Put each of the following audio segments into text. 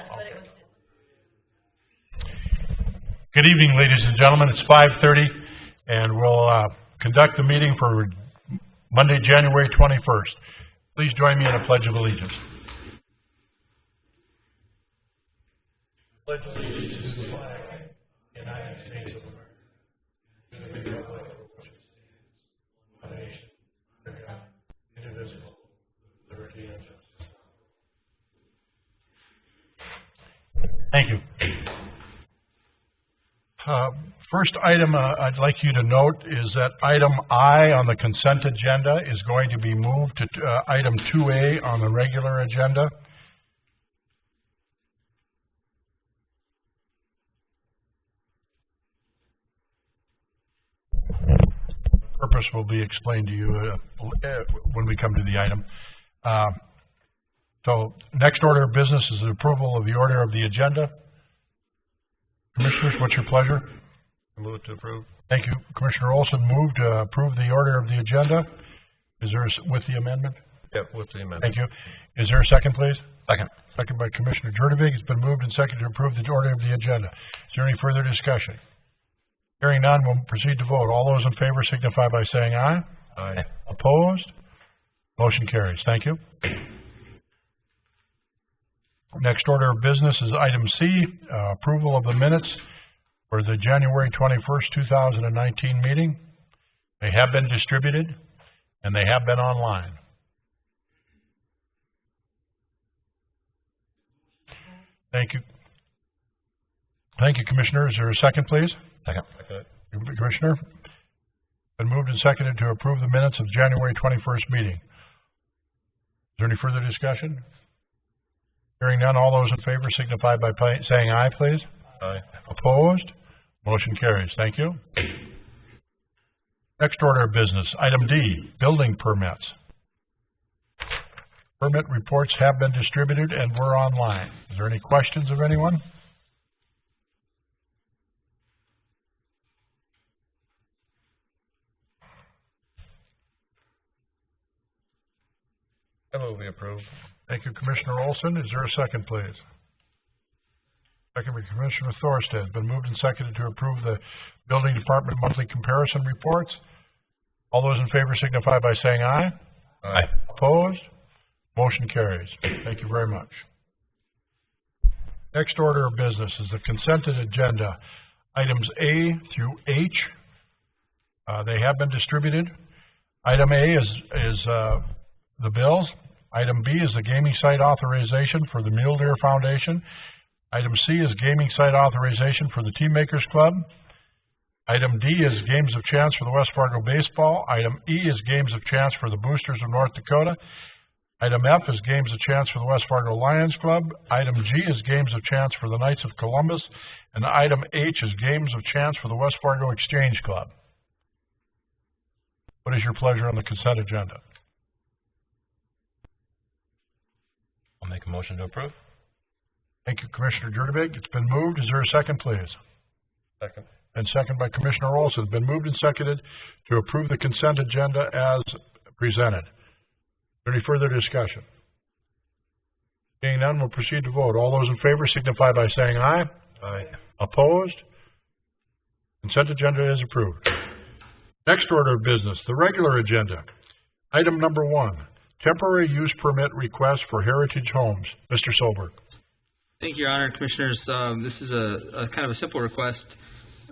but it was... Good evening, ladies and gentlemen. It's 5:30, and we'll conduct the meeting for Monday, January 21st. Please join me in a Pledge of Allegiance. Pledge allegiance to the flag of the United States of America, to the republic for which it stands, one nation, under God, indivisible, with liberty and justice. Thank you. First item I'd like you to note is that item I on the consent agenda is going to be moved to item 2A on the regular agenda. Purpose will be explained to you when we come to the item. So next order of business is the approval of the order of the agenda. Commissioners, what's your pleasure? Move to approve. Thank you. Commissioner Olson moved to approve the order of the agenda. Is there with the amendment? Yep, with the amendment. Thank you. Is there a second, please? Second. Second by Commissioner Jurdevig. It's been moved and seconded to approve the order of the agenda. Is there any further discussion? Hearing none, we'll proceed to vote. All those in favor signify by saying aye. Aye. Opposed? Motion carries. Thank you. Next order of business is item C, approval of the minutes for the January 21st, 2019 meeting. They have been distributed, and they have been online. Thank you. Thank you, Commissioner. Is there a second, please? Second. Commissioner? Been moved and seconded to approve the minutes of January 21st meeting. Is there any further discussion? Hearing none, all those in favor signify by saying aye, please. Aye. Opposed? Motion carries. Thank you. Next order of business, item D, building permits. Permit reports have been distributed and we're online. Is there any questions of anyone? I move we approve. Thank you, Commissioner Olson. Is there a second, please? Second by Commissioner Thorstad. It's been moved and seconded to approve the Building Department monthly comparison reports. All those in favor signify by saying aye. Aye. Opposed? Motion carries. Thank you very much. Next order of business is the consented agenda. Items A through H. They have been distributed. Item A is the bills. Item B is the gaming site authorization for the Mule Deer Foundation. Item C is gaming site authorization for the Team Makers Club. Item D is games of chance for the West Fargo Baseball. Item E is games of chance for the Boosters of North Dakota. Item F is games of chance for the West Fargo Lions Club. Item G is games of chance for the Knights of Columbus. And item H is games of chance for the West Fargo Exchange Club. What is your pleasure on the consent agenda? I'll make a motion to approve. Thank you, Commissioner Jurdevig. It's been moved. Is there a second, please? Second. And second by Commissioner Olson. It's been moved and seconded to approve the consent agenda as presented. Is there any further discussion? Being none, we'll proceed to vote. All those in favor signify by saying aye. Aye. Opposed? Consent agenda is approved. Next order of business, the regular agenda. Item number 1, temporary use permit request for Heritage Homes. Mr. Solberg. Thank you, Your Honor, Commissioners. This is a kind of a simple request,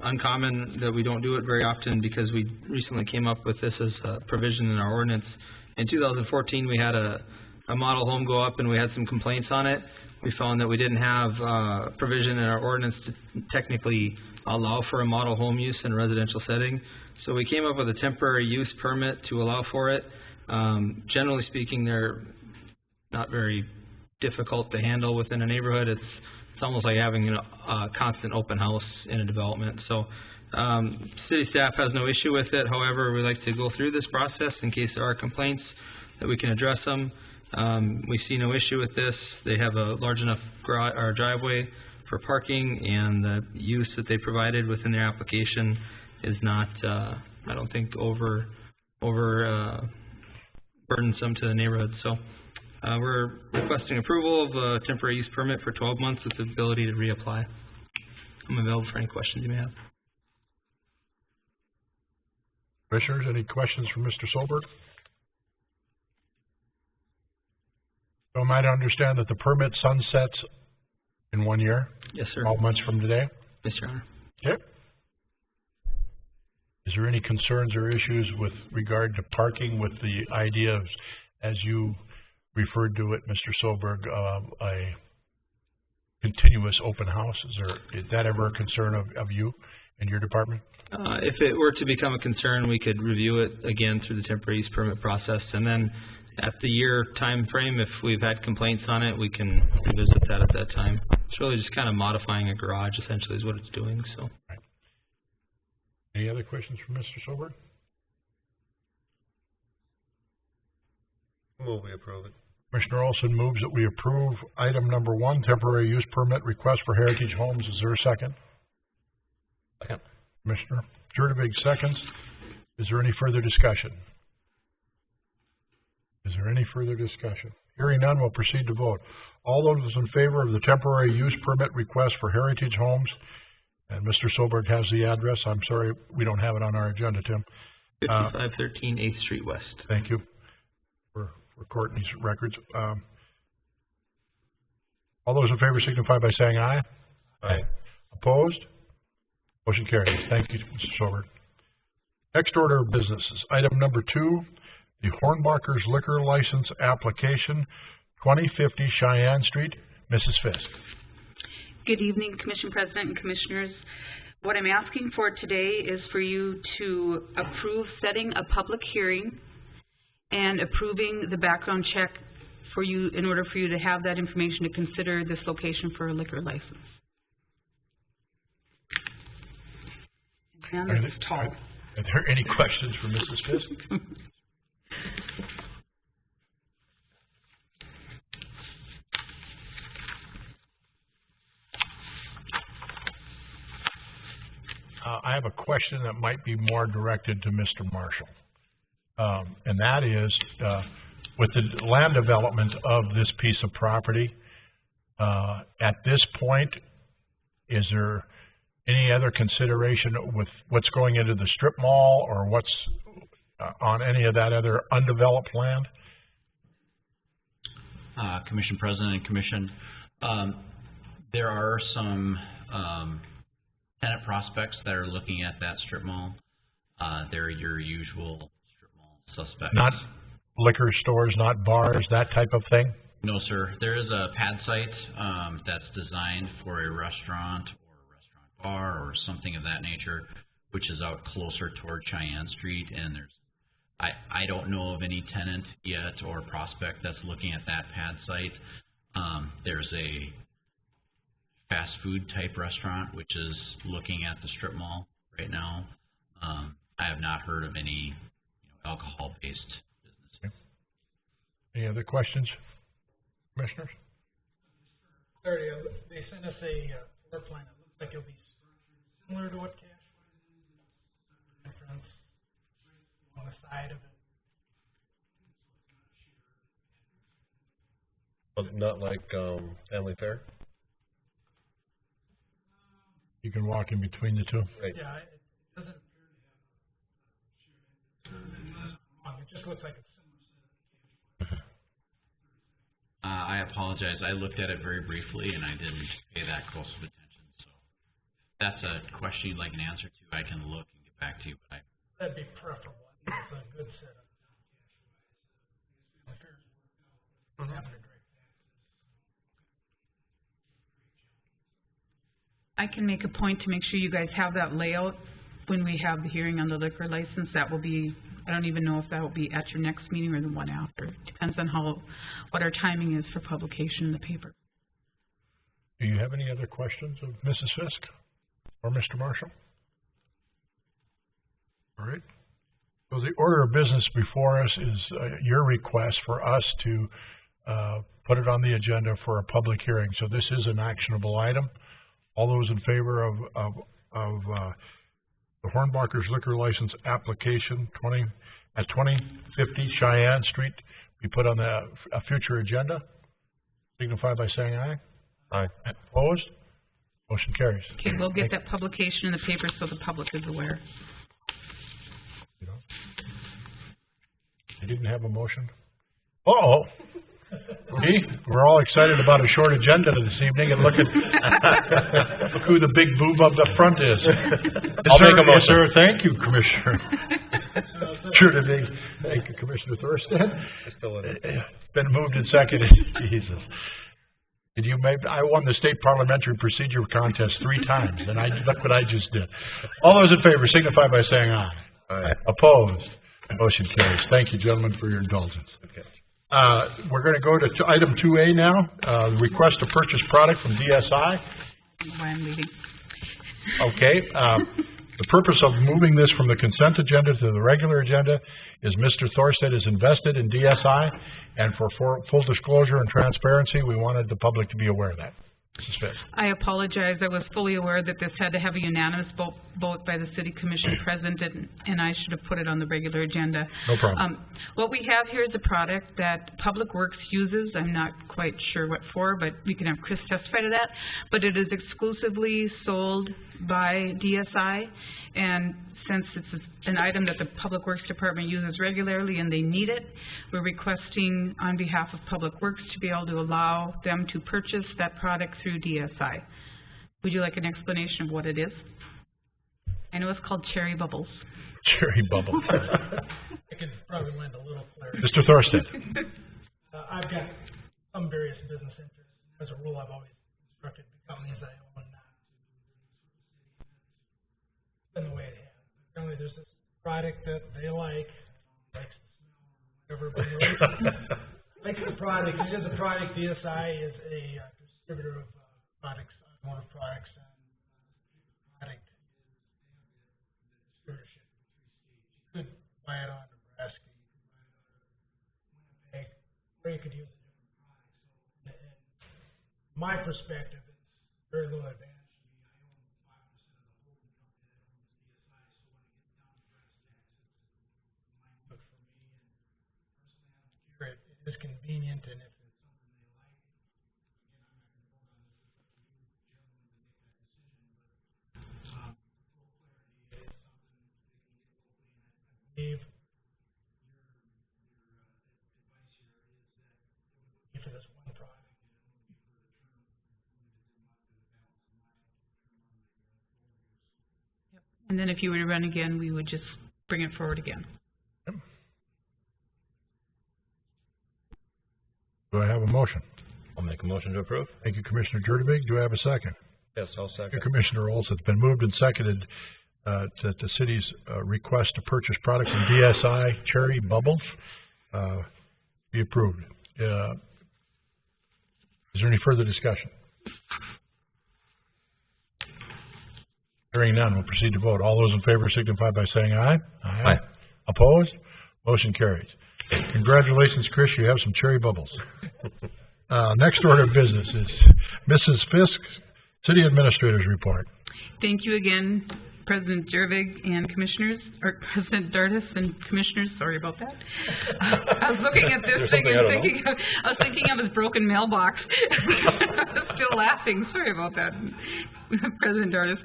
uncommon that we don't do it very often because we recently came up with this as a provision in our ordinance. In 2014, we had a model home go up and we had some complaints on it. We found that we didn't have provision in our ordinance to technically allow for a model home use in a residential setting. So we came up with a temporary use permit to allow for it. Generally speaking, they're not very difficult to handle within a neighborhood. It's almost like having a constant open house in a development. So city staff has no issue with it. However, we like to go through this process in case there are complaints that we can address them. We see no issue with this. They have a large enough driveway for parking, and the use that they provided within their application is not, I don't think, over burdensome to the neighborhood. So We're requesting approval of a temporary use permit for 12 months with the ability to reapply. I'm available for any questions you may have. Commissioners, any questions for Mr. Solberg? So am I to understand that the permit sunsets in 1 year? Yes, sir. 12 months from today? Yes, Your Honor. Okay. Is there any concerns or issues with regard to parking with the idea of, as you referred to it, Mr. Solberg, a continuous open house? Is that ever a concern of you and your department? If it were to become a concern, we could review it again through the temporary use permit process, and then at the year time frame, if we've had complaints on it, we can revisit that at that time. It's really just kind of modifying a garage, essentially, is what it's doing. So. Right. Any other questions for Mr. Solberg? Move we approve it. Commissioner Olson moves that we approve item number 1, temporary use permit request for Heritage Homes. Is there a second? Second. Commissioner Jurdevig seconds. Is there any further discussion? Is there any further discussion? Hearing none, we'll proceed to vote. All those in favor of the temporary use permit request for Heritage Homes, and Mr. Solberg has the address. I'm sorry, we don't have it on our agenda, Tim. 5513 8th Street West. Thank you for Courtney's records. All those in favor signify by saying aye. Aye. Opposed? Motion carries. Thank you, Mr. Solberg. Next order of business is item number 2, the Hornbacher's liquor license application, 2050 Cheyenne Street. Mrs. Fisk. Good evening, Commission President and Commissioners. What I'm asking for today is for you to approve setting a public hearing and approving the background check for you in order for you to have that information to consider this location for a liquor license. And this is tall. Are there any questions for Mrs. Fisk? I have a question that might be more directed to Mr. Marshall. And that is, with the land development of this piece of property, at this point, is there any other consideration with what's going into the strip mall or what's on any of that other undeveloped land? Commission President and Commission, there are some tenant prospects that are looking at that strip mall. They're your usual strip mall suspects. Not liquor stores, not bars, that type of thing? No, sir. There is a pad site that's designed for a restaurant or a restaurant bar or something of that nature, which is out closer toward Cheyenne Street. And I don't know of any tenant yet or prospect that's looking at that pad site. There's a fast food type restaurant which is looking at the strip mall right now. I have not heard of any alcohol based business. Okay. Any other questions, commissioners? They sent us a floor plan. It looks like it'll be similar to what cash entrance on the side of it. But not like Family Fair? You can walk in between the two. Right. Yeah, it doesn't appear to have a it just looks like it's similar. I apologize. I looked at it very briefly and I didn't pay that close of attention. So if that's a question you'd like an answer to, I can look and get back to you. But That'd be preferable. I think it's a good setup. Having a great I can make a point to make sure you guys have that layout when we have the hearing on the liquor license. That will be, I don't even know if that will be at your next meeting or the one after. Depends on what our timing is for publication in the paper. Do you have any other questions of Mrs. Fisk or Mr. Marshall? All right. So the order of business before us is your request for us to put it on the agenda for a public hearing. So this is an actionable item. All those in favor of the Hornbacher's liquor license application at 2050 Cheyenne Street, be put on a future agenda, signify by saying aye. Aye. Opposed? Motion carries. Okay, we'll get that publication in the paper so the public is aware. You didn't have a motion? Uh-oh. See, we're all excited about a short agenda this evening, and look who the big boob up the front is. I'll make a motion. Sir, thank you, Commissioner. Sure to be. Thank you, Commissioner Thorstead. Been moved and seconded. Jesus. I won the state parliamentary procedure contest 3 times, and look what I just did. All those in favor signify by saying aye. Aye. Opposed? Motion carries. Thank you, gentlemen, for your indulgence. Okay. We're going to go to item 2A now, request to purchase product from DSI. Why I'm leaving. Okay. The purpose of moving this from the consent agenda to the regular agenda is Mr. Thorstead is invested in DSI, and for full disclosure and transparency, we wanted the public to be aware of that. Mrs. Fitz. I apologize. I was fully aware that this had to have a unanimous vote by the city commission present, and I should have put it on the regular agenda. No problem. What we have here is a product that Public Works uses. I'm not quite sure what for, but we can have Chris testify to that. But it is exclusively sold by DSI, and since it's an item that the Public Works Department uses regularly and they need it, we're requesting on behalf of Public Works to be able to allow them to purchase that product through DSI. Would you like an explanation of what it is? I know it's called Cherry Bubbles. Cherry Bubbles. I could probably lend a little clarity. Mr. Thorstead. I've got some various business interests. As a rule, I've always instructed the companies I own not to do business with the city. It's been the way it has. Apparently, there's this product that they like the smell or whatever, but likes the product. It is a product. DSI is a distributor of products, automotive products, and the product is distributorship in 3 states. You could buy it on Nebraska, you could buy it on Winnipeg, or you could use a different product. So, in my perspective, it's very little advantage. It's convenient, and if it's something they like, again, I'm not going to vote on this. It's up to you, gentlemen, to make that decision. But full clarity is something they can get locally, and I believe your advice here is that it would be for this one product, and it wouldn't be for the term limited to month and the balance of my term. Yep. And then if you were to run again, we would just bring it forward again. Do I have a motion? I'll make a motion to approve. Thank you, Commissioner Jurdevig. Do I have a second? Yes, I'll second. Thank you, Commissioner Olson. It's been moved and seconded that the city's request to purchase product from DSI, Cherry Bubbles, be approved. Is there any further discussion? Hearing none, we'll proceed to vote. All those in favor signify by saying aye. Aye. Opposed? Motion carries. Congratulations, Chris. You have some cherry bubbles. Next order of business is Mrs. Fisk's City Administrator's Report. Thank you again, President Jurvig and Commissioners, or President Dartis and Commissioners. Sorry about that. I was looking at this thing and I was thinking of his broken mailbox. I was still laughing. Sorry about that, President Dartis.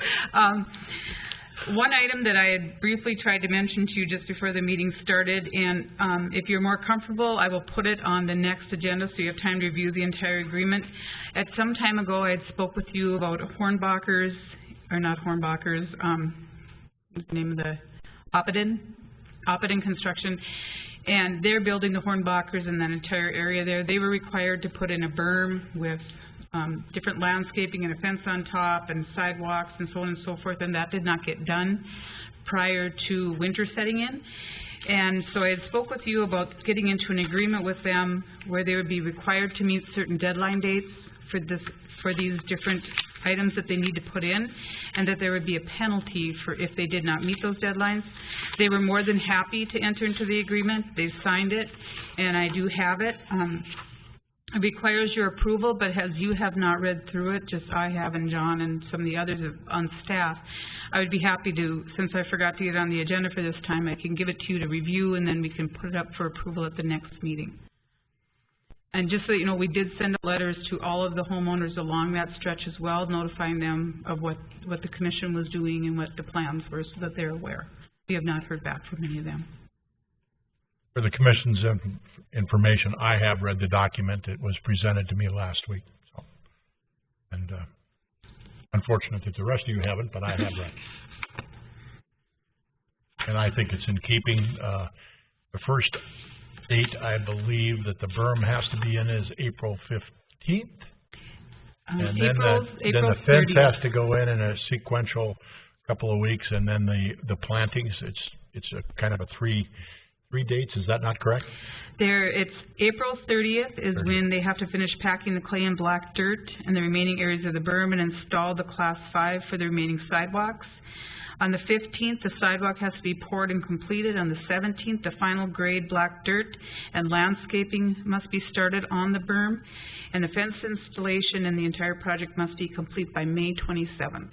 One item that I had briefly tried to mention to you just before the meeting started, and if you're more comfortable, I will put it on the next agenda so you have time to review the entire agreement. At some time ago, I had spoke with you about Hornbachers, or not Hornbachers, what's the name of the, Oppiden Construction, and they're building the Hornbachers in that entire area there. They were required to put in a berm with different landscaping and a fence on top and sidewalks and so on and so forth, and that did not get done prior to winter setting in. And so I had spoke with you about getting into an agreement with them where they would be required to meet certain deadline dates for these different items that they need to put in, and that there would be a penalty for if they did not meet those deadlines. They were more than happy to enter into the agreement. They signed it, and I do have it. It requires your approval, but as you have not read through it, just I have and John and some of the others on staff, I would be happy to, since I forgot to get on the agenda for this time, I can give it to you to review, and then we can put it up for approval at the next meeting. And just so you know, we did send letters to all of the homeowners along that stretch as well, notifying them of what the commission was doing and what the plans were, so that they're aware. We have not heard back from any of them. For the commission's information, I have read the document. It was presented to me last week. So, and unfortunate that the rest of you haven't, but I have read. And I think it's in keeping. The first date, I believe, that the berm has to be in is April 15th. And then the fence 30th. has to go in a sequential couple of weeks, and then the plantings, it's a kind of a three dates. Is that not correct? It's April 30th is when they have to finish packing the clay and black dirt and the remaining areas of the berm and install the Class 5 for the remaining sidewalks. On the 15th, the sidewalk has to be poured and completed. On the 17th, the final grade black dirt and landscaping must be started on the berm. And the fence installation and the entire project must be complete by May 27th.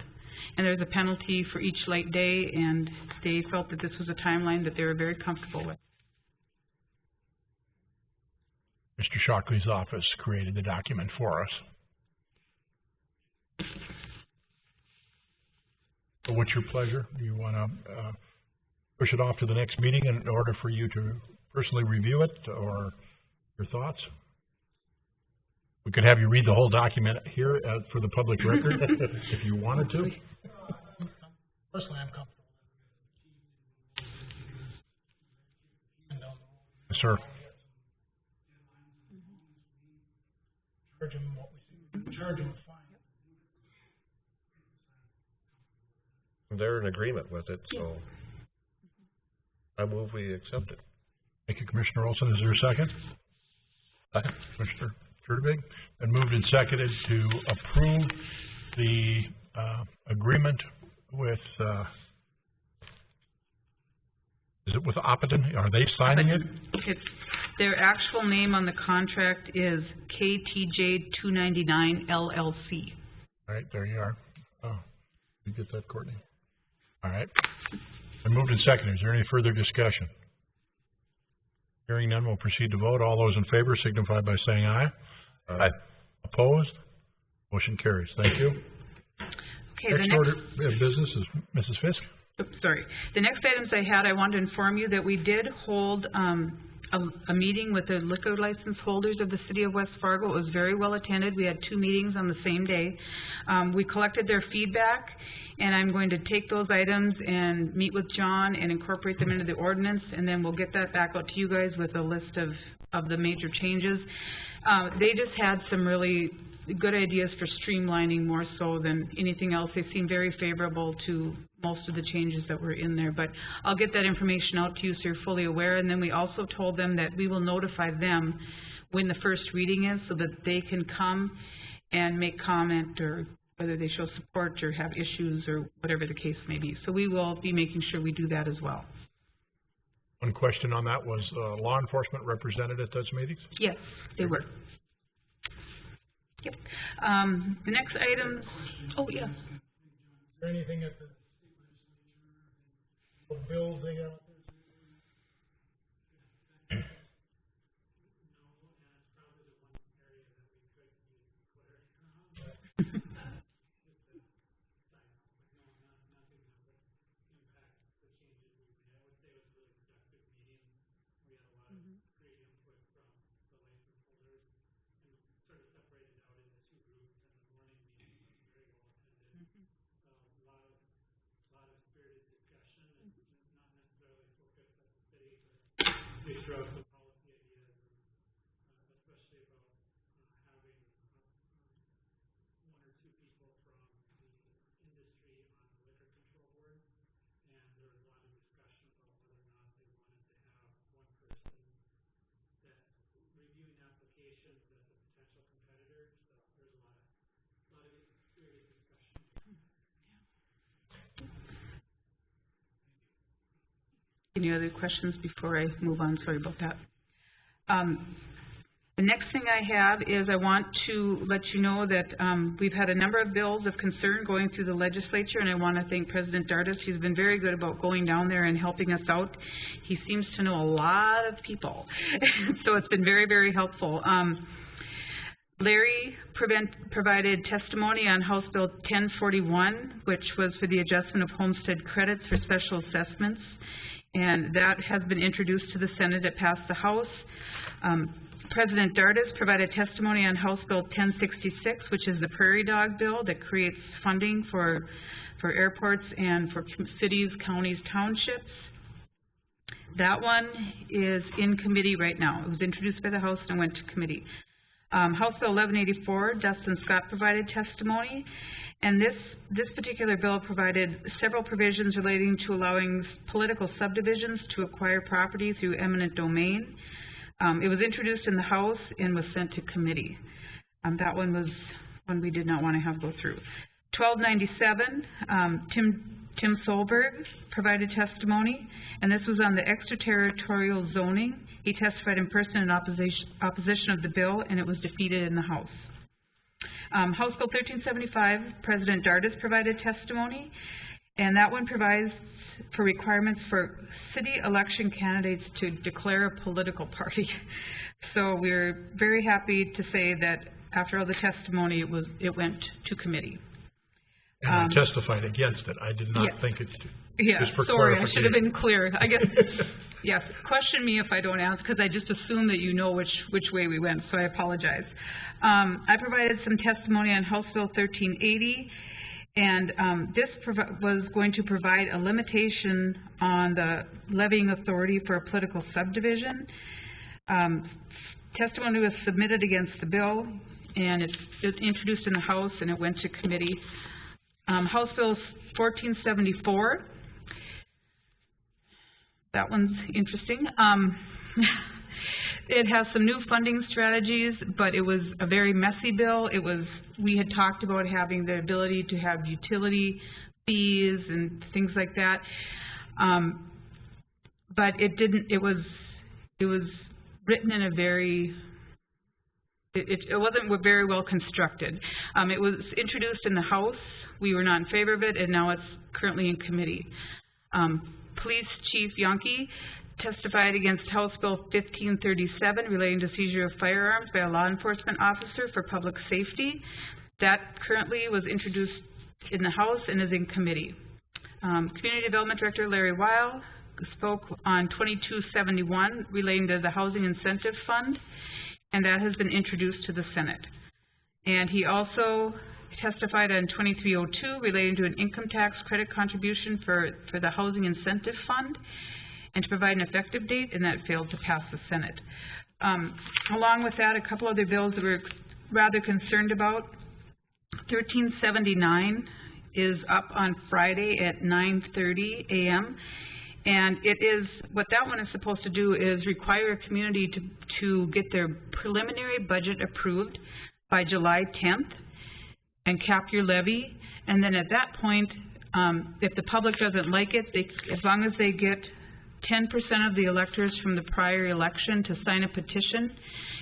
And there's a penalty for each late day, and they felt that this was a timeline that they were very comfortable with. Mr. Shockley's office created the document for us. So what's your pleasure? Do you want to push it off to the next meeting in order for you to personally review it, or your thoughts? We could have you read the whole document here for the public record if you wanted to. Personally, I'm comfortable. Yes, sir. Charge them what we see. Charge them a fine. They're in agreement with it, so I move we accept it. Thank you, Commissioner Olson. Is there a second? Second. Commissioner Turtevig. And moved and seconded to approve the agreement with, is it with Oppiton? Are they signing it? Their actual name on the contract is KTJ 299 LLC. All right, there you are. Oh, you get that, Courtney? All right. And moved and seconded. Is there any further discussion? Hearing none, we'll proceed to vote. All those in favor signify by saying aye. Aye. Opposed? Motion carries. Thank you. Okay, Next order of business is Mrs. Fisk. Oops, sorry. The next items I wanted to inform you that we did hold a meeting with the liquor license holders of the city of West Fargo. It was very well attended. We had 2 meetings on the same day. We collected their feedback, and I'm going to take those items and meet with John and incorporate them into the ordinance, and then we'll get that back out to you guys with a list of the major changes. They just had some really good ideas for streamlining more so than anything else. They seem very favorable to most of the changes that were in there, but I'll get that information out to you so you're fully aware. And then we also told them that we will notify them when the first reading is so that they can come and make comment, or whether they show support or have issues or whatever the case may be. So we will be making sure we do that as well. One question on that was law enforcement represented at those meetings? Yes, they were. Yep. The next item, oh yes. Is there anything at the bills they got? Any other questions before I move on? Sorry about that. The next thing I have is I want to let you know that we've had a number of bills of concern going through the legislature, and I want to thank President Dardis. He's been very good about going down there and helping us out. He seems to know a lot of people, so it's been very, very helpful. Larry provided testimony on House Bill 1041, which was for the adjustment of homestead credits for special assessments, and that has been introduced to the Senate. It passed the House. President Dardis provided testimony on House Bill 1066, which is the prairie dog bill that creates funding for airports and for cities, counties, townships. That one is in committee right now. It was introduced by the House and went to committee. House Bill 1184, Dustin Scott provided testimony, and this particular bill provided several provisions relating to allowing political subdivisions to acquire property through eminent domain. It was introduced in the House and was sent to committee. That one was one we did not want to have go through. 1297, Tim Solberg provided testimony, and this was on the extraterritorial zoning. He testified in person in opposition of the bill, and it was defeated in the House. House Bill 1375, President Dardis provided testimony, and that one provides for requirements for city election candidates to declare a political party. So we're very happy to say that after all the testimony, it went to committee. And I testified against it. I did not think it's just for sorry, I should have been clarification. clear. I guess, yes, question me if I don't answer, because I just assume that you know which way we went, so I apologize. I provided some testimony on House Bill 1380, and this was going to provide a limitation on the levying authority for a political subdivision. Testimony was submitted against the bill, and it was introduced in the House, and it went to committee. House Bill 1474, that one's interesting. It has some new funding strategies, but it was a very messy bill. We had talked about having the ability to have utility fees and things like that, but it didn't. It was written in a very. It wasn't very well constructed. It was introduced in the House. We were not in favor of it, and now it's currently in committee. Police Chief Yonke testified against House Bill 1537 relating to seizure of firearms by a law enforcement officer for public safety. That currently was introduced in the House and is in committee. Community Development Director Larry Weil spoke on 2271 relating to the Housing Incentive Fund, and that has been introduced to the Senate. And he also testified on 2302 relating to an income tax credit contribution for the Housing Incentive Fund and to provide an effective date, and that failed to pass the Senate. Along with that, a couple other bills that we're rather concerned about. 1379 is up on Friday at 9:30 a.m. And it is, what that one is supposed to do is require a community to get their preliminary budget approved by July 10th and cap your levy. And then at that point, if the public doesn't like it, as long as they get 10% of the electors from the prior election to sign a petition,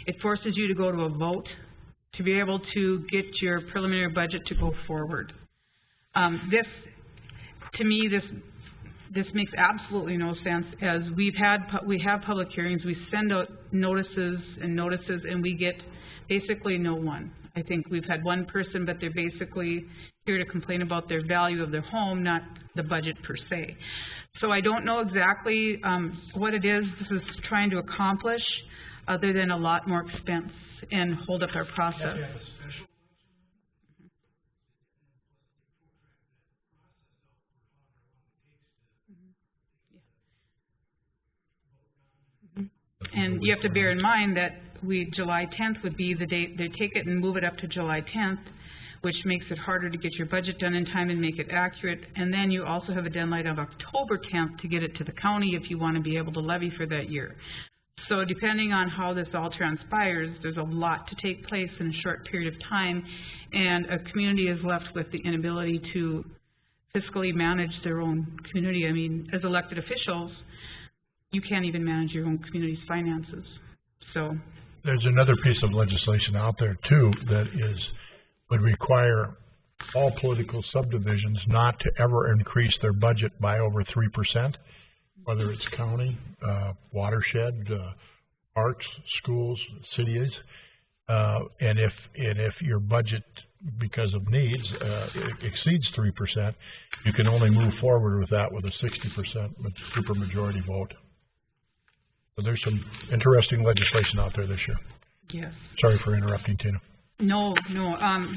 it forces you to go to a vote to be able to get your preliminary budget to go forward. To me, this makes absolutely no sense, as we have public hearings, we send out notices, and we get basically no one. I think we've had one person, but they're basically here to complain about their value of their home, not the budget per se. So I don't know exactly what it is this is trying to accomplish, other than a lot more expense and hold up our process. And you have to bear in mind that July 10th would be the date they take it and move it up to July 10th, which makes it harder to get your budget done in time and make it accurate. And then you also have a deadline of October 10th to get it to the county if you want to be able to levy for that year. So depending on how this all transpires, there's a lot to take place in a short period of time, and a community is left with the inability to fiscally manage their own community. I mean, as elected officials, you can't even manage your own community's finances. So there's another piece of legislation out there too that would require all political subdivisions not to ever increase their budget by over 3%, whether it's county, watershed, parks, schools, cities. And if your budget, because of needs, exceeds 3%, you can only move forward with that with a 60% supermajority vote. So there's some interesting legislation out there this year. Yes. Sorry for interrupting, Tina. No.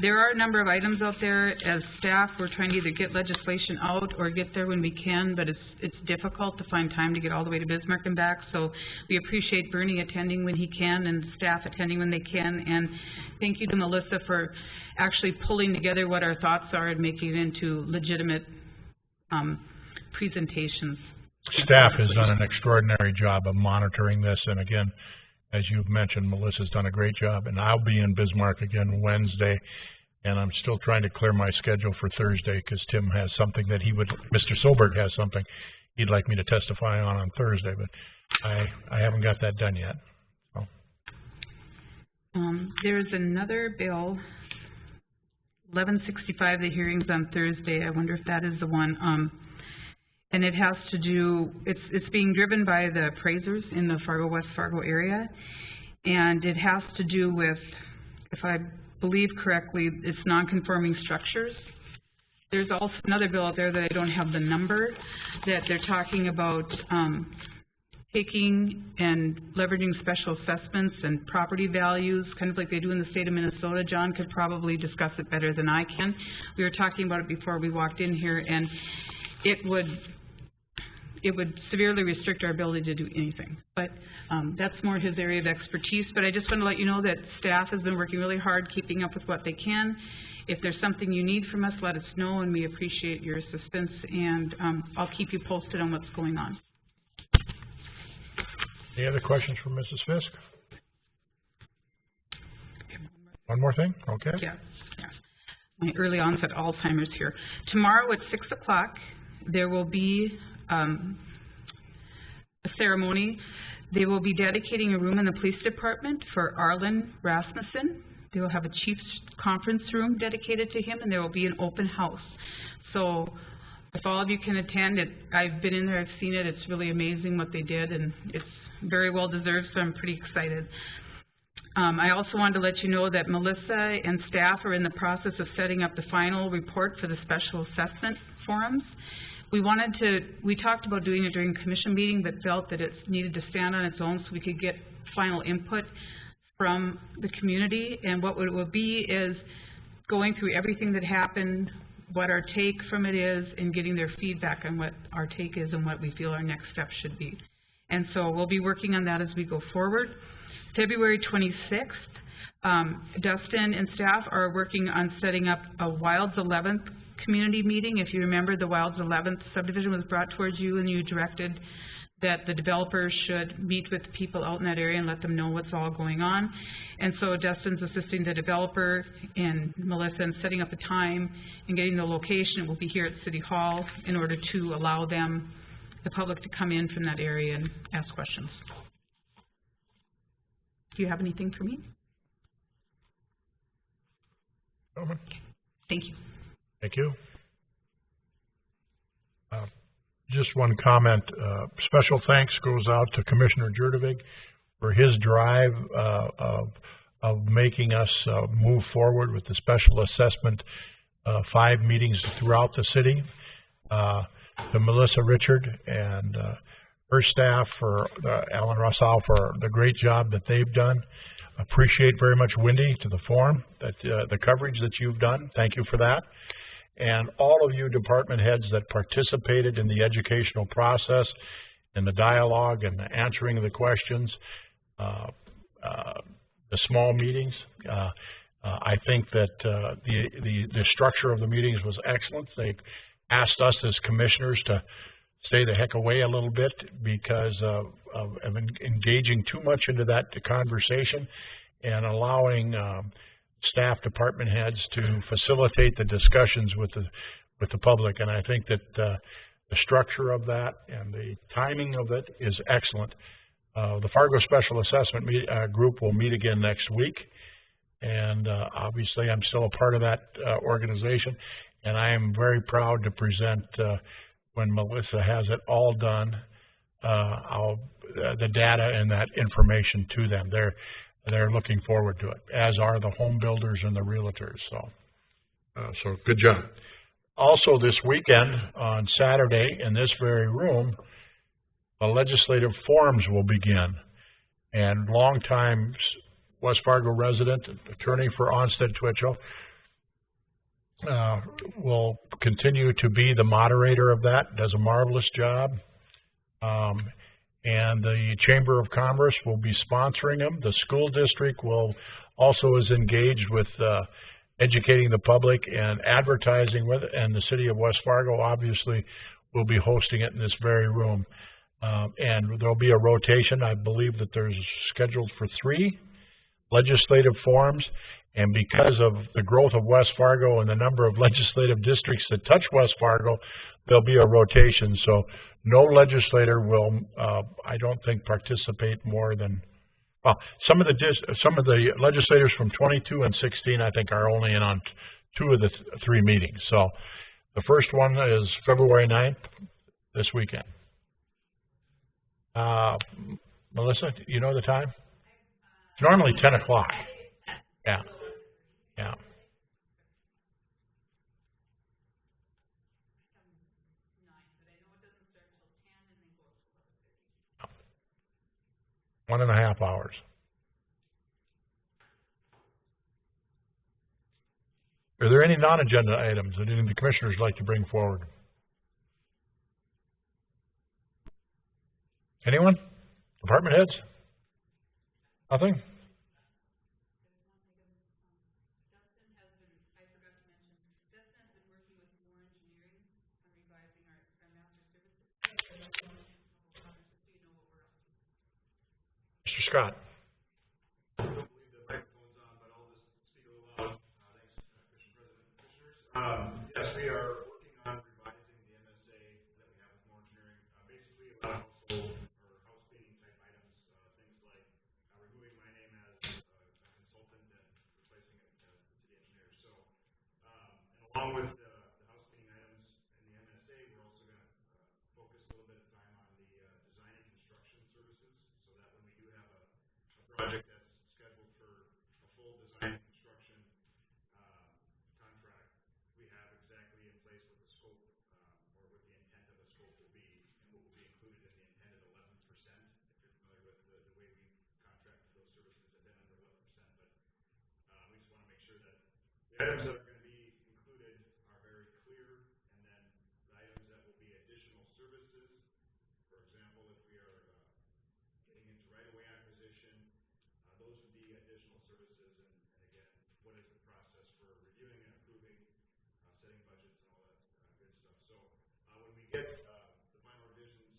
There are a number of items out there. As staff, we're trying to either get legislation out or get there when we can, but it's difficult to find time to get all the way to Bismarck and back. So we appreciate Bernie attending when he can and staff attending when they can. And thank you to Melissa for actually pulling together what our thoughts are and making it into legitimate presentations. Staff has done an extraordinary job of monitoring this, and again, as you've mentioned, Melissa's done a great job, and I'll be in Bismarck again Wednesday, and I'm still trying to clear my schedule for Thursday because Tim has something that Mr. Solberg has something he'd like me to testify on Thursday, but I haven't got that done yet. So. There's another bill, 1165, the hearing's on Thursday. I wonder if that is the one. And it has to do, it's being driven by the appraisers in the West Fargo area. And it has to do with, if I believe correctly, it's non-conforming structures. There's also another bill out there that I don't have the number, that they're talking about taking and leveraging special assessments and property values, kind of like they do in the state of Minnesota. John could probably discuss it better than I can. We were talking about it before we walked in here, and it would severely restrict our ability to do anything. But that's more his area of expertise. But I just want to let you know that staff has been working really hard, keeping up with what they can. If there's something you need from us, let us know, and we appreciate your assistance. And I'll keep you posted on what's going on. Any other questions from Mrs. Fisk? One more thing? Okay. Yeah. My early onset Alzheimer's here. Tomorrow at 6 o'clock, there will be a ceremony. They will be dedicating a room in the police department for Arland Rasmussen. They will have a chief's conference room dedicated to him, and there will be an open house. So if all of you can attend it, I've been in there, I've seen it. It's really amazing what they did, and it's very well deserved, so I'm pretty excited. I also wanted to let you know that Melissa and staff are in the process of setting up the final report for the special assessment forums. We talked about doing it during commission meeting, but felt that it needed to stand on its own so we could get final input from the community. And what it will be is going through everything that happened, what our take from it is, and getting their feedback on what our take is and what we feel our next steps should be. And so we'll be working on that as we go forward. February 26th, Dustin and staff are working on setting up a Wilds 11th community meeting. If you remember, the Wilds 11th subdivision was brought towards you, and you directed that the developers should meet with people out in that area and let them know what's all going on. And so Dustin's assisting the developer and Melissa in setting up a time and getting the location. It will be here at City Hall in order to allow them, the public, to come in from that area and ask questions. Do you have anything for me? Over. Thank you. Thank you. Just one comment. Special thanks goes out to Commissioner Jurdevig for his drive of making us move forward with the special assessment 5 meetings throughout the city. To Melissa Richard and her staff, for Alan Russell, for the great job that they've done. Appreciate very much, Wendy, to the forum, that the coverage that you've done. Thank you for that. And all of you department heads that participated in the educational process, in the dialogue and the answering of the questions, the small meetings. I think that the structure of the meetings was excellent. They asked us as commissioners to stay the heck away a little bit because of engaging too much into that conversation and allowing staff department heads to facilitate the discussions with the public. And I think that the structure of that and the timing of it is excellent. The Fargo Special Assessment Group will meet again next week, and obviously I'm still a part of that organization, and I am very proud to present when Melissa has it all done, the data and that information to them. they're looking forward to it, as are the home builders and the realtors. So good job. Also this weekend, on Saturday, in this very room, the legislative forums will begin. And longtime West Fargo resident, attorney for Onstead Twitchell, will continue to be the moderator of that, does a marvelous job. And the Chamber of Commerce will be sponsoring them. The school district also is engaged with educating the public and advertising with it, and the city of West Fargo obviously will be hosting it in this very room. And there'll be a rotation. I believe that there's scheduled for 3 legislative forums, and because of the growth of West Fargo and the number of legislative districts that touch West Fargo, there'll be a rotation. So no legislator will, I don't think, participate more than, well, some of the legislators from 22 and 16, I think, are only in on 2 of the 3 meetings. So the first one is February 9th, this weekend. Melissa, do you know the time? It's normally 10 o'clock. Yeah. Yeah. One and a half hours. Are there any non-agenda items that any of the commissioners would like to bring forward? Anyone? Department heads? Nothing? Mr. Scott. Yes, we are working on revising the MSA that we have with more engineering. Basically, a lot of house cleaning type items, things like removing my name as a consultant and replacing it to the engineer. So, and along with the house cleaning items in the MSA, we're also going to focus a little bit of time on the design and construction services, so that when we do have a project that's scheduled for a full design and construction contract, we have exactly in place what the scope or what the intent of the scope will be, and what will be included in the intended 11%. If you're familiar with the way we contract for those services, have been under 11%, but we just want to make sure that the items that are going to be included are very clear, and then the items that will be additional services, for example, if we are getting into right-of-way acquisition, those would be additional services, and again, what is the process for reviewing and approving, setting budgets and all that good stuff. So when we get the final revisions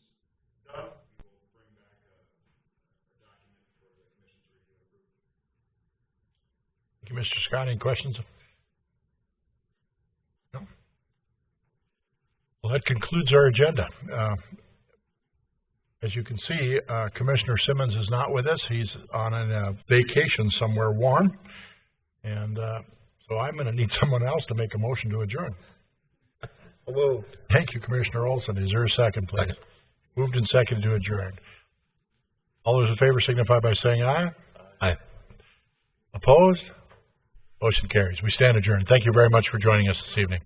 done, we will bring back a document for the commission to review and approve. Thank you, Mr. Scott. Any questions? No? Well, that concludes our agenda. As you can see, Commissioner Simmons is not with us. He's on a vacation somewhere warm. And so I'm going to need someone else to make a motion to adjourn. Hello. Thank you, Commissioner Olson. Is there a second, please? Second. Moved and seconded to adjourn. All those in favor signify by saying aye. Aye. Opposed? Motion carries. We stand adjourned. Thank you very much for joining us this evening.